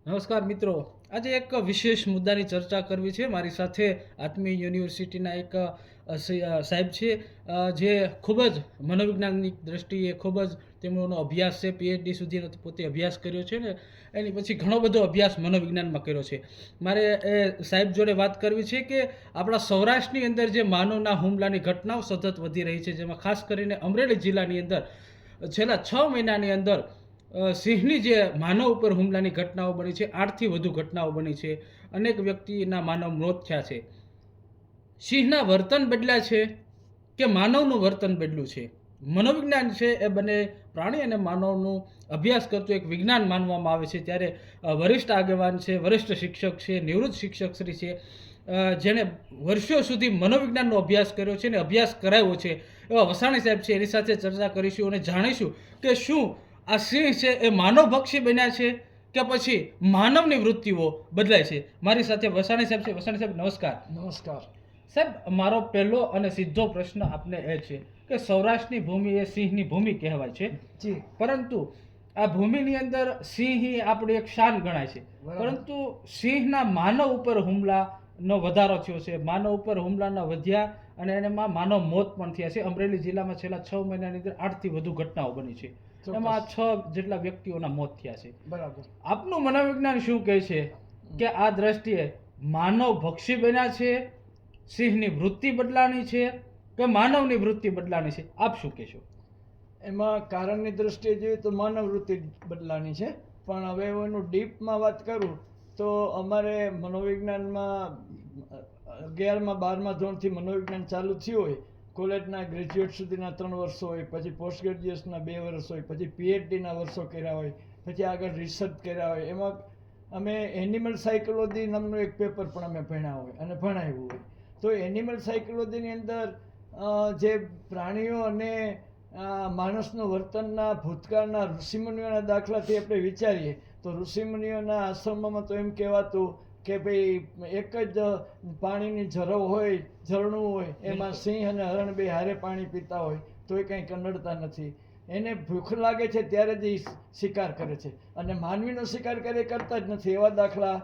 નમસ્કાર મિત્રો, આજે એક વિશેષ મુદ્દાની ચર્ચા કરવી છે. મારી સાથે આત્મીય યુનિવર્સિટીના એક સાહેબ છે, જે ખૂબ જ મનોવિજ્ઞાનની દ્રષ્ટિએ ખૂબ જ તેમનો અભ્યાસ છે, પીએચડી સુધીનો પોતે અભ્યાસ કર્યો છે ને એની પછી ઘણો બધો અભ્યાસ મનોવિજ્ઞાનમાં કર્યો છે. મારે એ સાહેબ જોડે વાત કરવી છે કે આપણા સૌરાષ્ટ્રની અંદર જે માનવના હુમલાની ઘટનાઓ સતત વધી રહી છે, જેમાં ખાસ કરીને અમરેલી જિલ્લાની અંદર છેલ્લા 6 મહિનાની અંદર સિંહની જે માનવ ઉપર હુમલાની ઘટનાઓ બની છે, 8થી વધુ ઘટનાઓ બની છે. અનેક વ્યક્તિના માનવ મોત થયા છે. સિંહના વર્તન બદલ્યા છે કે માનવનું વર્તન બદલ્યું છે? મનોવિજ્ઞાન છે એ બંને પ્રાણી અને માનવનું અભ્યાસ કરતું એક વિજ્ઞાન માનવામાં આવે છે. ત્યારે વરિષ્ઠ આગેવાન છે, વરિષ્ઠ શિક્ષક છે, નિવૃત્ત શિક્ષક શ્રી છે, જેણે વર્ષો સુધી મનોવિજ્ઞાનનો અભ્યાસ કર્યો છે અને અભ્યાસ કરાવ્યો છે, એવા વસાણી સાહેબ છે. એની સાથે ચર્ચા કરીશું અને જાણીશું કે શું આ સિંહ છે એ માનવભક્ષી બન્યા છે કે પછી માનવની વૃત્તિઓ બદલાય છે. મારી સાથે વસાણી સાહેબ છે. વસાણી સાહેબ નમસ્કાર. નમસ્કાર સાહેબ, મારો પહેલો અને સીધો પ્રશ્ન આપને એ છે કે સૌરાષ્ટ્રની ભૂમિ એ સિંહની ભૂમિ કહેવાય છે, જી પરંતુ આ ભૂમિની અંદર સિંહ એ આપણી એક શાન ગણાય છે. બરાબર. પરંતુ સિંહના માનવ ઉપર હુમલાનો વધારો થયો છે, માનવ ઉપર હુમલાના વધ્યા અને એમાં માનવ મોત પણ થયા છે. અમરેલી જિલ્લામાં છેલ્લા 6 મહિનાની અંદર 8થી વધુ ઘટનાઓ બની છે. ચોક્કસ. એમાં 6 જેટલા વ્યક્તિઓના મોત થયા છે. બરાબર. આપનું મનોવિજ્ઞાન શું કહે છે કે આ દ્રષ્ટિએ માનવ ભક્ષી બન્યા છે, સિંહની વૃત્તિ બદલાણી છે કે માનવની વૃત્તિ બદલાણી છે? આપ શું કહેશો? એમાં કારણની દ્રષ્ટિએ જોઈએ તો માનવ વૃત્તિ બદલાની છે, પણ હવે હું એનું ડીપમાં વાત કરું તો અમારે મનોવિજ્ઞાનમાં 11મા 12મા ધોરણથી મનોવિજ્ઞાન ચાલુ થયું હોય. કોલેજના ગ્રેજ્યુએટ સુધીના 3 વર્ષો હોય, પછી પોસ્ટ ગ્રેજ્યુએશનના 2 વર્ષ હોય, પછી પીએચડીના વર્ષો કર્યા હોય, પછી આગળ રિસર્ચ કર્યા હોય. એમાં અમે એનિમલ સાયકોલોજી નામનું એક પેપર પણ અમે ભણ્યા હોય અને ભણાવ્યું હોય. તો એનિમલ સાયકોલોજીની અંદર જે પ્રાણીઓ અને માણસનું વર્તનના ભૂતકાળના ઋષિમુનિઓના દાખલાથી આપણે વિચારીએ તો ઋષિમુનિઓના આશ્રમોમાં તો એમ કહેવાતું કે ભાઈ એક જ પાણીની ઝરવ હોય, ઝરણું હોય, એમાં સિંહ અને હરણ બે હારે પાણી પીતા હોય તોય કંઈ કનડતા નથી. એને ભૂખ લાગે છે ત્યારે જ એ શિકાર કરે છે અને માનવીનો શિકાર કરે કરતા જ નથી. એવા દાખલા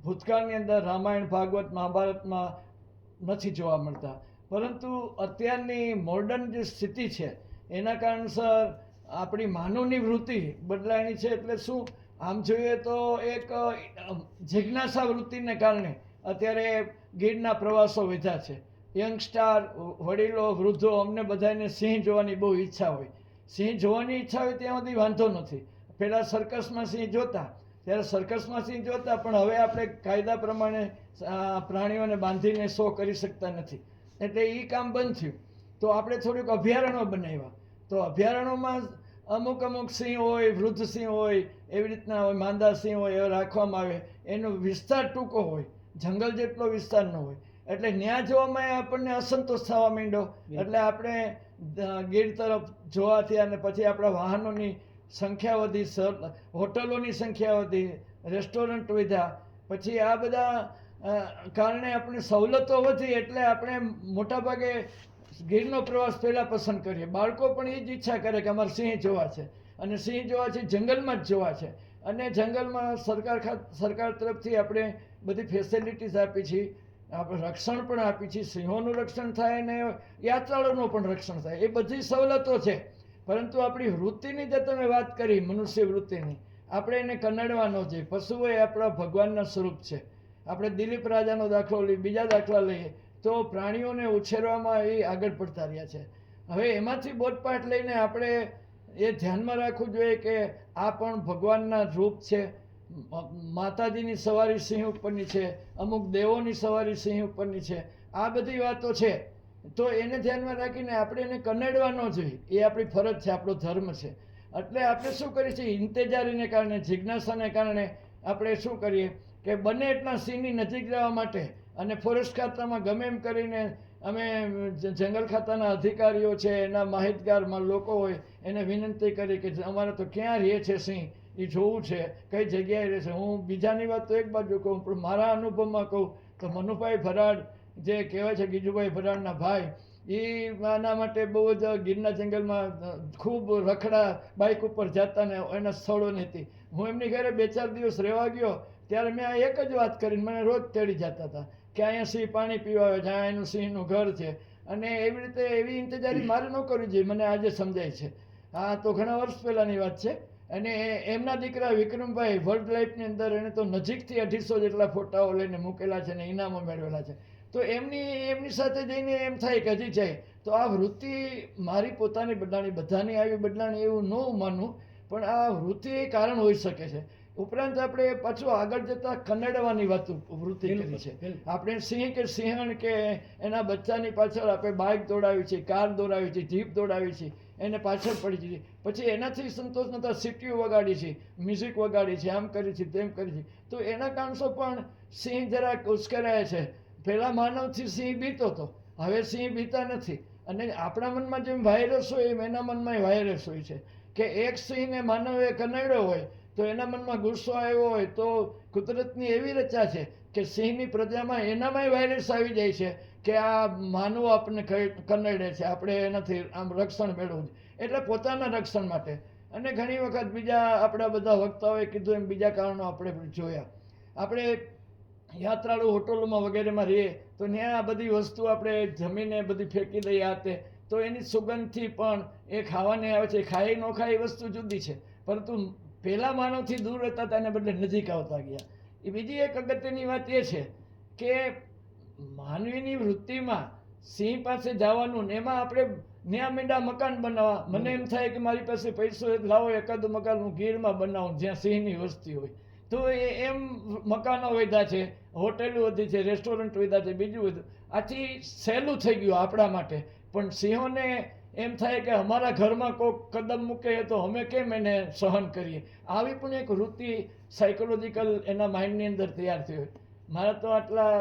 ભૂતકાળની અંદર રામાયણ, ભાગવત, મહાભારતમાં નથી જોવા મળતા. પરંતુ અત્યારની મોડર્ન જે સ્થિતિ છે એના કારણસર આપણી માનવની વૃત્તિ બદલાણી છે. એટલે શું, આમ જોઈએ તો એક જિજ્ઞાસા વૃત્તિને કારણે અત્યારે ગીરના પ્રવાસો વધ્યા છે. યંગસ્ટાર, વડીલો, વૃદ્ધો, અમને બધાને સિંહ જોવાની બહુ ઈચ્છા હોય. સિંહ જોવાની ઈચ્છા હોય ત્યાં સુધી વાંધો નથી. પહેલાં સર્કસમાં સિંહ જોતા, ત્યારે સર્કસમાં સિંહ જોતા, પણ હવે આપણે કાયદા પ્રમાણે પ્રાણીઓને બાંધીને શો કરી શકતા નથી, એટલે એ કામ બંધ થયું. તો આપણે થોડુંક અભયારણ્યો બનાવ્યા. તો અભયારણ્યોમાં અમુક સિંહ હોય, વૃદ્ધ સિંહ હોય, એવી રીતના હોય, માંદા સિંહ હોય, એવા રાખવામાં આવે. એનો વિસ્તાર ટૂંકો હોય, જંગલ જેટલો વિસ્તાર ન હોય, એટલે ન્યા જોવામાં આપણને અસંતોષ થવા માંડ્યો. એટલે આપણે ગીર તરફ જોવા થયા અને પછી આપણા વાહનોની સંખ્યા વધી, હોટલોની સંખ્યા વધી, રેસ્ટોરન્ટ વધ્યા. પછી આ બધા કારણે આપણે સવલતો વધી, એટલે આપણે મોટાભાગે ગીરનો પ્રવાસ પહેલાં પસંદ કરીએ. બાળકો પણ એ જ ઈચ્છા કરે કે અમારે સિંહ જોવા છે, અને સિંહ જોવા છે જંગલમાં જ જોવા છે. અને જંગલમાં સરકાર તરફથી આપણે બધી ફેસિલિટીઝ આપી છે, આપણે રક્ષણ પણ આપી છે. સિંહોનું રક્ષણ થાય અને યાત્રાળુનું પણ રક્ષણ થાય, એ બધી સવલતો છે. પરંતુ આપણી વૃત્તિની જે તમે વાત કરી, મનુષ્ય વૃત્તિની, આપણે એને કનડવા ન જોઈએ. પશુઓ એ આપણા ભગવાનના સ્વરૂપ છે. આપણે દિલીપ રાજાનો દાખલો લઈએ, બીજા દાખલા લઈએ તો પ્રાણીઓને ઉછેરવામાં એ આગળ પડતા રહ્યા છે. હવે એમાંથી બોધપાઠ લઈને આપણે એ ધ્યાનમાં રાખવું જોઈએ કે આ પણ ભગવાનના રૂપ છે. માતાજીની સવારી સિંહ ઉપરની છે, અમુક દેવોની સવારી સિંહ ઉપરની છે. આ બધી વાતો છે. તો એને ધ્યાનમાં રાખીને આપણે એને કનડવા ન જોઈએ. એ આપણી ફરજ છે, આપણો ધર્મ છે. એટલે આપણે શું કરીએ છીએ, ઇંતેજારીને કારણે, જિજ્ઞાસાને કારણે આપણે શું કરીએ કે બને એટલા સિંહની નજીક જવા માટે અને ફોરેસ્ટ ખાતામાં ગમે એમ કરીને અમે જંગલ ખાતાના અધિકારીઓ છે, એના માહિતગારમાં લોકો હોય, એને વિનંતી કરી કે અમારે તો ક્યાં રહે છે સિંહ, એ જોવું છે, કઈ જગ્યાએ રહે છે. હું બીજાની વાત તો એક બાજુ કહું, પણ મારા અનુભવમાં કહું તો મનુભાઈ ભરાડ જે કહેવાય છે, ગીજુભાઈ ભરાડના ભાઈ, એ આના માટે બહુ જ ગીરના જંગલમાં ખૂબ રખડા બાઇક ઉપર જતા ને એના સ્થળોની હતી. હું એમની ઘરે 2-4 દિવસ રહેવા ગયો ત્યારે મેં આ એક જ વાત કરીને મને રોજ તેડી જતા હતા કે અહીંયા સિંહ પાણી પીવા આવે છે, અહીંયા એનું સિંહનું ઘર છે. અને એવી રીતે એવી ઇંતજારી મારે ન કરવી જોઈએ, મને આજે સમજાય છે. આ તો ઘણા વર્ષ પહેલાંની વાત છે. અને એમના દીકરા વિક્રમભાઈ વર્લ્ડ લાઈફની અંદર એને તો નજીકથી 250 જેટલા ફોટાઓ લઈને મૂકેલા છે ને ઇનામો મેળવેલા છે. તો એમની સાથે જઈને એમ થાય કે હજી જાય તો આ વૃત્તિ મારી પોતાની બદલાણી, બધાની આવી બદલાણી એવું ન માનવું, પણ આ વૃત્તિ કારણ હોઈ શકે છે. ઉપરાંત આપણે પાછું આગળ જતા કન્નડવાની વાત વૃત્તિ કરી છે. આપણે સિંહ કે સિંહણ કે એના બચ્ચાની પાછળ આપણે બાઇક દોડાવી છે, કાર દોડાવી છે, જીપ દોડાવી છે, એને પાછળ પડી છે. પછી એનાથી સંતોષ નતા સીટીઓ વગાડી છે, મ્યુઝિક વગાડી છે, આમ કરી છે, તેમ કરી છે. તો એના કારણસો પણ સિંહ જરાક ઉશ્કેરાય છે. પહેલાં માનવથી સિંહ બીતો હતો, હવે સિંહ બીતા નથી. અને આપણા મનમાં જેમ વાયરસ હોય એમ એના મનમાં વાયરસ હોય છે કે એક સિંહને માનવે કનડ્યો હોય તો એના મનમાં ગુસ્સો આવ્યો હોય તો કુદરતની એવી રચા છે કે સિંહની પ્રજામાં એનામાંય વાયરસ આવી જાય છે કે આ માનવો આપણને કનડે છે, આપણે એનાથી આમ રક્ષણ મેળવવું છે. એટલે પોતાના રક્ષણ માટે. અને ઘણી વખત બીજા આપણા બધા વક્તાઓએ કીધું એમ બીજા કારણો આપણે જોયા. આપણે યાત્રાળુ હોટલોમાં વગેરેમાં રહીએ તો ત્યાં આ બધી વસ્તુ આપણે જમીને બધી ફેંકી દઈએ આતે તો એની સુગંધથી પણ એ ખાવાને આવે છે. ખાઈ ન ખાય એ વસ્તુ જુદી છે, પરંતુ પહેલાં માનવથી દૂર રહેતા હતા એને બદલે નજીક આવતા ગયા. એ બીજી એક અગત્યની વાત એ છે કે માનવીની વૃત્તિમાં સિંહ પાસે જવાનું ને એમાં આપણે ન્યા મીંડા મકાન બનાવવા. મને એમ થાય કે મારી પાસે પૈસો લાવો એકાદું મકાન હું ગીરમાં બનાવું જ્યાં સિંહની વસ્તી હોય. તો એમ મકાનો વધ્યા છે, હોટેલો વધી છે, રેસ્ટોરન્ટ વધ્યા છે, બીજું બધું. આથી સહેલું થઈ ગયું આપણા માટે. પણ સિંહોને એમ થાય કે અમારા ઘરમાં કોઈક કદમ મૂકે તો અમે કેમ એને સહન કરીએ. આવી પણ એક વૃત્તિ સાયકોલોજીકલ એના માઇન્ડની અંદર તૈયાર થઈ હોય. મારા તો આટલા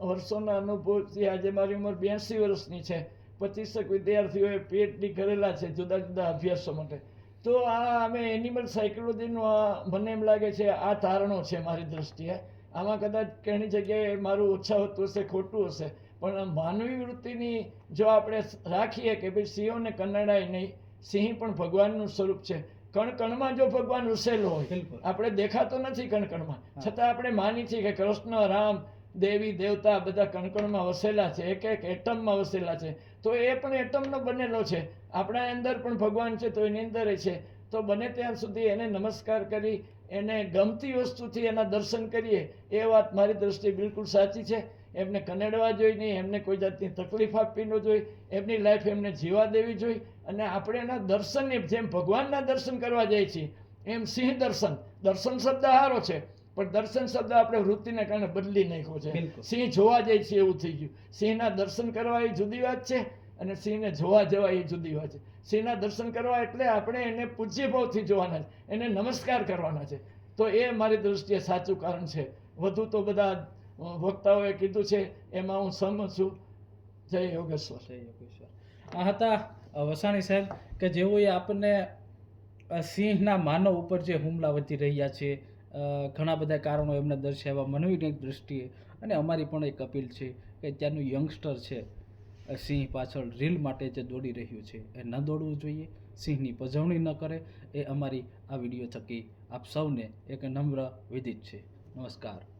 વર્ષોના અનુભવથી આજે મારી ઉંમર 82 વર્ષની છે. 25 વિદ્યાર્થીઓએ PhD કરેલા છે જુદા જુદા અભ્યાસો માટે. તો આ અમે એનિમલ સાયકોલોજીનું મને એમ લાગે છે આ તારણો છે મારી દ્રષ્ટિએ. આમાં કદાચ ઘણી જગ્યાએ મારું ઓછા હોતું હશે, ખોટું હશે, પણ માનવી વૃત્તિની જો આપણે રાખીએ કે ભાઈ સિંહોને કનડાય નહીં, સિંહ પણ ભગવાનનું સ્વરૂપ છે. કણ કણમાં જો ભગવાન વસેલો હોય, આપણે દેખાતો નથી કણ કણમાં, છતાં આપણે માની છીએ કે કૃષ્ણ, રામ, દેવી દેવતા બધા કણકણમાં વસેલા છે, એક એક એટમમાં વસેલા છે. તો એ પણ એટમનો બનેલો છે. આપણા અંદર પણ ભગવાન છે તો એની અંદર છે. તો બને ત્યાં સુધી એને નમસ્કાર કરી એને ગમતી વસ્તુથી એના દર્શન કરીએ એ વાત મારી દ્રષ્ટિએ બિલકુલ સાચી છે. એમને કનડવા જોઈએ નહીં, એમને કોઈ જાતની તકલીફ આપવી ન જોઈએ, એમની લાઈફ એમને જીવા દેવી જોઈએ. અને આપણે એના દર્શનની જેમ ભગવાનના દર્શન કરવા જઈએ છીએ એમ સિંહ દર્શન, દર્શન શબ્દ સારો છે પણ દર્શન શબ્દ આપણે વૃત્તિને કારણે બદલી નાખ્યો છે. સિંહ જોવા જાય છે એવું થઈ ગયું. સિંહના દર્શન કરવા એ જુદી વાત છે અને સિંહને જોવા જવા એ જુદી વાત છે. સિંહના દર્શન કરવા એટલે આપણે એને પૂજ્ય ભાવથી જોવાના છે, એને નમસ્કાર કરવાના છે. તો એ મારી દ્રષ્ટિએ સાચું કારણ છે. વધુ તો બધા વક્તાઓએ કીધું છે એમાં હું સહમત છું. જય યોગેશ્વર. જય યોગેશ્વર. આ હતા વસાણી સાહેબ કે જેઓએ આપણને સિંહના માનવ ઉપર જે હુમલા વધી રહ્યા છે, ઘણા બધા કારણો એમને દર્શાવ્યા મનોવૈજ્ઞાનિક દ્રષ્ટિએ. અને અમારી પણ એક અપીલ છે કે ત્યાંનું યંગસ્ટર છે સિંહ પાછળ રીલ માટે જે દોડી રહ્યું છે એ ન દોડવું જોઈએ, સિંહની પજવણી ન કરે. એ અમારી આ વિડીયો થકી આપ સૌને એક નમ્ર વિદિત છે. નમસ્કાર.